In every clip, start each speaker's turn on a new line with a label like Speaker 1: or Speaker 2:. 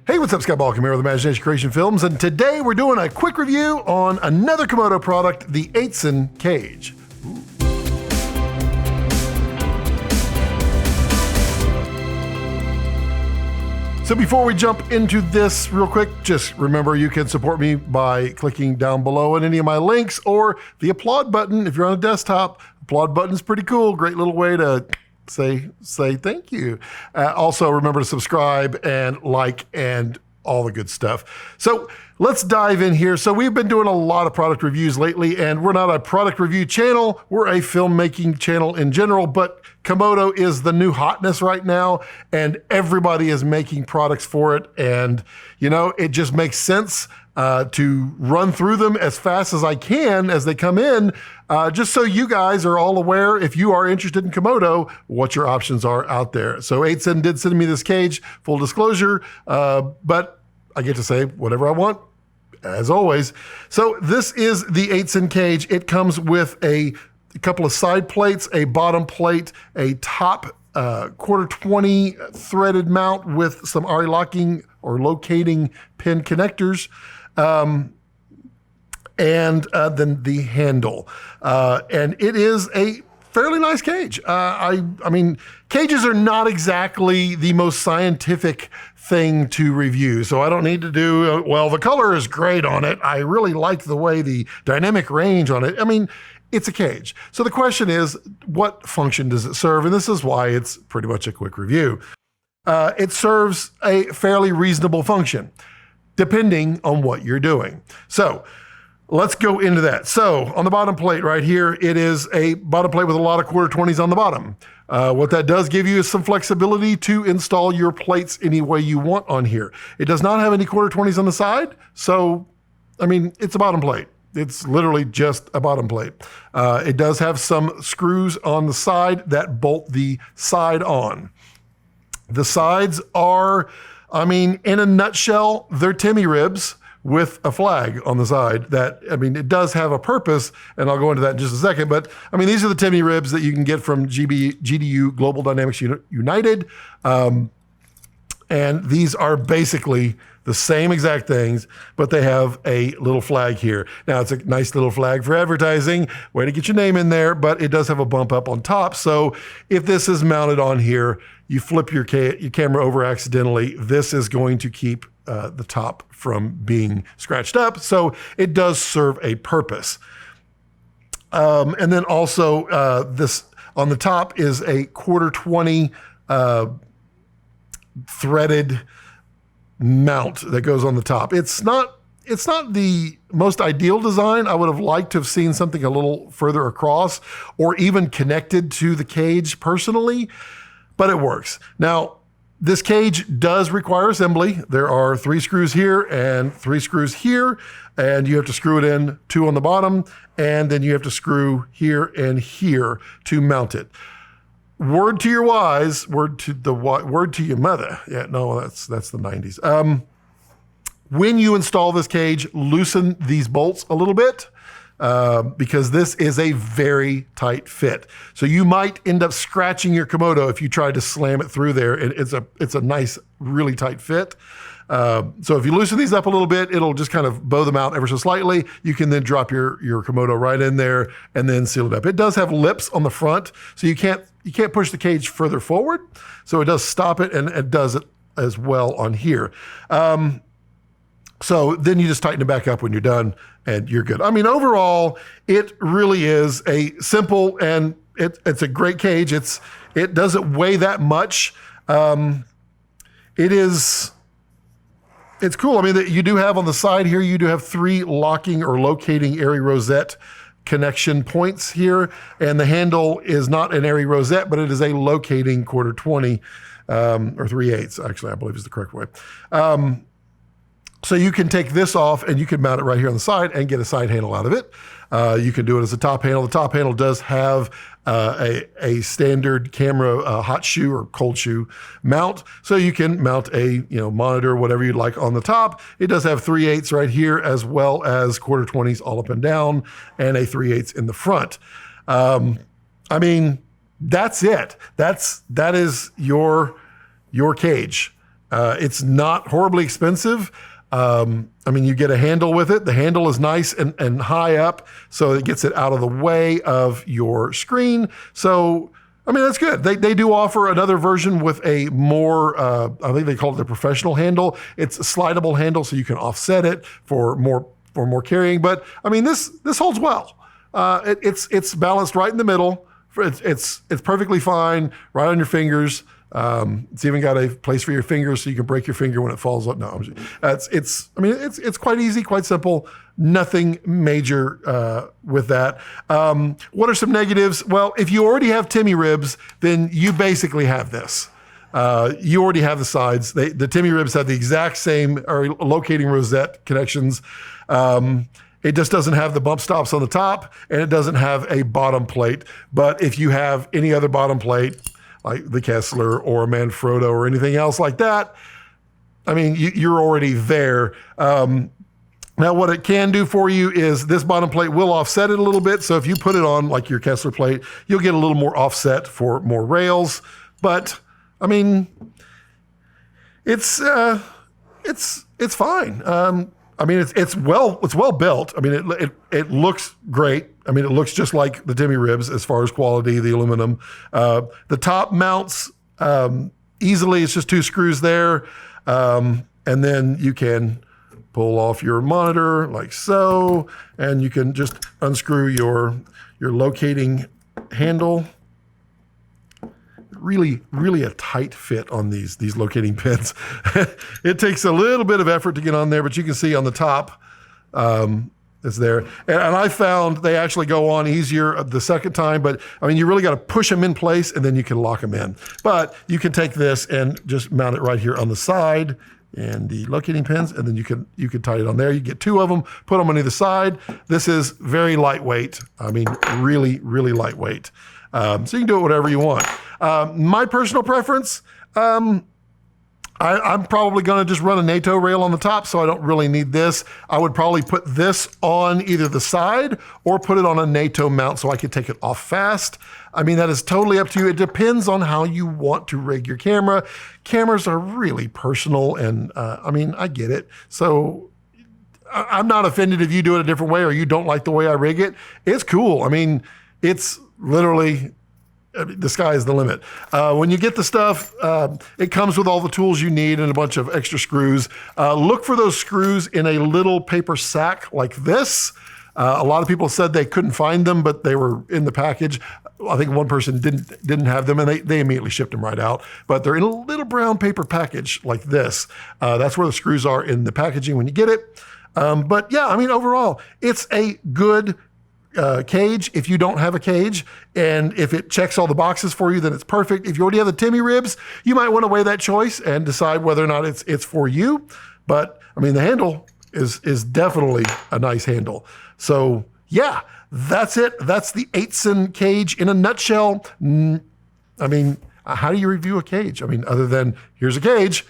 Speaker 1: Hey, what's up, Scott Balcom here with Imagination Creation Films, and today we're doing a quick review on another Komodo product, the 8 cage. So before we jump into this real quick, just remember you can support me by clicking down below on any of my links or the applaud button. If you're on a desktop, applaud button is pretty cool. Great little way to say thank you. Also, remember to subscribe and like and all the good stuff. So let's dive in here. So we've been doing a lot of product reviews lately, and we're not a product review channel. We're a filmmaking channel in general, but Komodo is the new hotness right now, and everybody is making products for it. And, you know, it just makes sense to run through them as fast as I can as they come in, just so you guys are all aware, if you are interested in Komodo, what your options are out there. So 8 did send me this cage, full disclosure, but I get to say whatever I want, as always. So this is the 8 cage. It comes with a couple of side plates, a bottom plate, a top quarter 20 threaded mount with some RE locking or locating pin connectors, and then the handle. And it is a fairly nice cage. I mean, cages are not exactly the most scientific thing to review, so I don't need to do, well, the color is great on it. I really like the way the dynamic range on it. I mean, it's a cage. So the question is, what function does it serve? And this is why it's pretty much a quick review. It serves a fairly reasonable function, depending on what you're doing. So let's go into that. So on the bottom plate right here, it is a bottom plate with a lot of quarter 20s on the bottom. What that does give you is some flexibility to install your plates any way you want on here. It does not have any quarter 20s on the side. So, I mean, it's a bottom plate. It's literally just a bottom plate. It does have some screws on the side that bolt the side on. The sides are, I mean, in a nutshell, they're Timmy ribs with a flag on the side that, I mean, it does have a purpose, and I'll go into that in just a second, but I mean, these are the Timmy ribs that you can get from GDU, Global Dynamics United, and these are basically the same exact things, but they have a little flag here. Now, it's a nice little flag for advertising, way to get your name in there, but it does have a bump up on top, so if this is mounted on here, you flip your camera over accidentally, this is going to keep the top from being scratched up. So it does serve a purpose. And then also this on the top is a quarter 20 threaded mount that goes on the top. It's not the most ideal design. I would have liked to have seen something a little further across or even connected to the cage personally, but it works. Now, this cage does require assembly. There are 3 screws here and 3 screws here, and you have to screw it in 2 on the bottom, and then you have to screw here and here to mount it. Word to your wise, word to your mother. Yeah, no, that's the 90s. When you install this cage, loosen these bolts a little bit, because this is a very tight fit. So you might end up scratching your Komodo if you try to slam it through there. It's a nice, really tight fit. So if you loosen these up a little bit, it'll just kind of bow them out ever so slightly. You can then drop your Komodo right in there and then seal it up. It does have lips on the front, so you can't push the cage further forward. So it does stop it, and it does it as well on here. So then you just tighten it back up when you're done and you're good. I mean, overall, it really is a simple, and it's a great cage. It doesn't weigh that much. It's cool. I mean, you do have on the side here, you do have 3 locking or locating airy rosette connection points here. And the handle is not an airy rosette, but it is a locating quarter 20, or 3/8, actually, I believe is the correct way. So you can take this off and you can mount it right here on the side and get a side handle out of it. You can do it as a top handle. The top handle does have a standard camera hot shoe or cold shoe mount. So you can mount a monitor, whatever you'd like on the top. It does have 3/8 right here, as well as quarter 20s all up and down, and a 3/8 in the front. I mean, that's it. That is your cage. It's not horribly expensive. I mean, you get a handle with it. The handle is nice and high up, so it gets it out of the way of your screen. So, I mean, that's good. They do offer another version with a more, I think they call it the professional handle. It's a slidable handle, so you can offset it for more carrying. But I mean, this holds well. It's balanced right in the middle. It's perfectly fine, right on your fingers. It's even got a place for your fingers so you can break your finger when it falls up. No, it's quite easy, quite simple. Nothing major with that. What are some negatives? Well, if you already have Timmy ribs, then you basically have this. You already have the sides. The Timmy ribs have the exact same locating rosette connections. It just doesn't have the bump stops on the top, and it doesn't have a bottom plate. But if you have any other bottom plate, like the Kessler or a Manfrotto or anything else like that, I mean, you're already there. Now, what it can do for you is this bottom plate will offset it a little bit. So if you put it on like your Kessler plate, you'll get a little more offset for more rails. But I mean, it's fine. I mean, it's well built. I mean, it looks great. I mean, it looks just like the Timmy ribs as far as quality, the aluminum. The top mounts easily. It's just 2 screws there. And then you can pull off your monitor like so, and you can just unscrew your locating handle. Really a tight fit on these locating pins. It takes a little bit of effort to get on there, but you can see on the top, it's there. And I found they actually go on easier the second time, but I mean, you really got to push them in place and then you can lock them in. But you can take this and just mount it right here on the side and the locating pins, and then you can tie it on there. You get 2 of them, put them on either side. This is very lightweight. I mean, really lightweight. So you can do it whatever you want. My personal preference, I'm probably going to just run a NATO rail on the top, so I don't really need this. I would probably put this on either the side or put it on a NATO mount so I could take it off fast. I mean, that is totally up to you. It depends on how you want to rig your camera. Cameras are really personal, and I mean, I get it. So I'm not offended if you do it a different way or you don't like the way I rig it. It's cool. I mean, it's literally, the sky is the limit. When you get the stuff, it comes with all the tools you need and a bunch of extra screws. Look for those screws in a little paper sack like this. A lot of people said they couldn't find them, but they were in the package. I think one person didn't have them, and they immediately shipped them right out. But they're in a little brown paper package like this. That's where the screws are in the packaging when you get it. But yeah, I mean, overall, it's a good cage if you don't have a cage, and if it checks all the boxes for you, then it's perfect. If you already have the Timmy ribs, you might want to weigh that choice and decide whether or not it's for you. But I mean, the handle is definitely a nice handle. So yeah, that's it. That's the 8-Sen cage in a nutshell. I mean, how do you review a cage? I mean, other than here's a cage.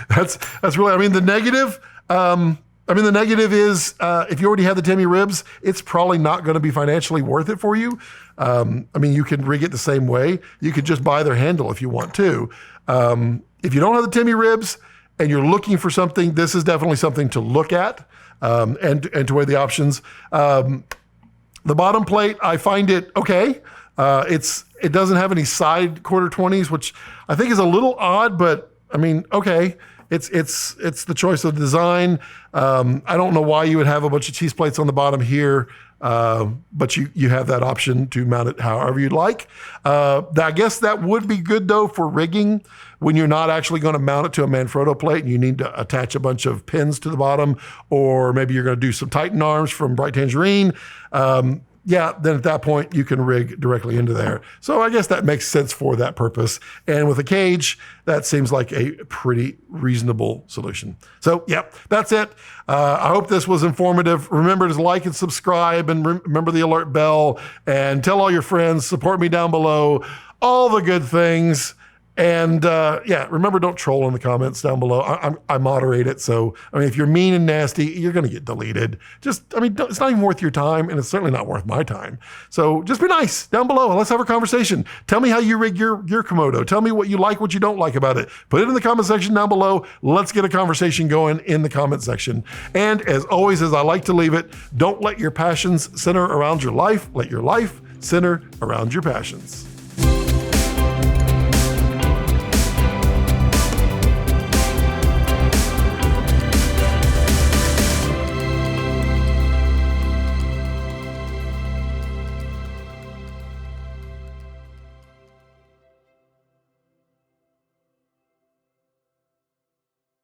Speaker 1: that's really, I mean, the negative. The negative is if you already have the Timmy ribs, it's probably not going to be financially worth it for you. I mean, you can rig it the same way. You could just buy their handle if you want to. If you don't have the Timmy ribs and you're looking for something, this is definitely something to look at and to weigh the options. The bottom plate, I find it okay. It doesn't have any side quarter 20s, which I think is a little odd, but I mean, okay. It's the choice of design. I don't know why you would have a bunch of cheese plates on the bottom here, but you have that option to mount it however you'd like. I guess that would be good though for rigging when you're not actually going to mount it to a Manfrotto plate and you need to attach a bunch of pins to the bottom, or maybe you're going to do some Titan arms from Bright Tangerine. Then at that point you can rig directly into there. So I guess that makes sense for that purpose. And with a cage, that seems like a pretty reasonable solution. So yep, that's it. I hope this was informative. Remember to like and subscribe, and remember the alert bell, and tell all your friends, support me down below, all the good things. And yeah, remember, don't troll in the comments down below. I moderate it. So, I mean, if you're mean and nasty, you're going to get deleted. Just, I mean, it's not even worth your time, and it's certainly not worth my time. So just be nice down below and let's have a conversation. Tell me how you rig your Komodo. Tell me what you like, what you don't like about it. Put it in the comment section down below. Let's get a conversation going in the comment section. And as always, as I like to leave it, don't let your passions center around your life. Let your life center around your passions.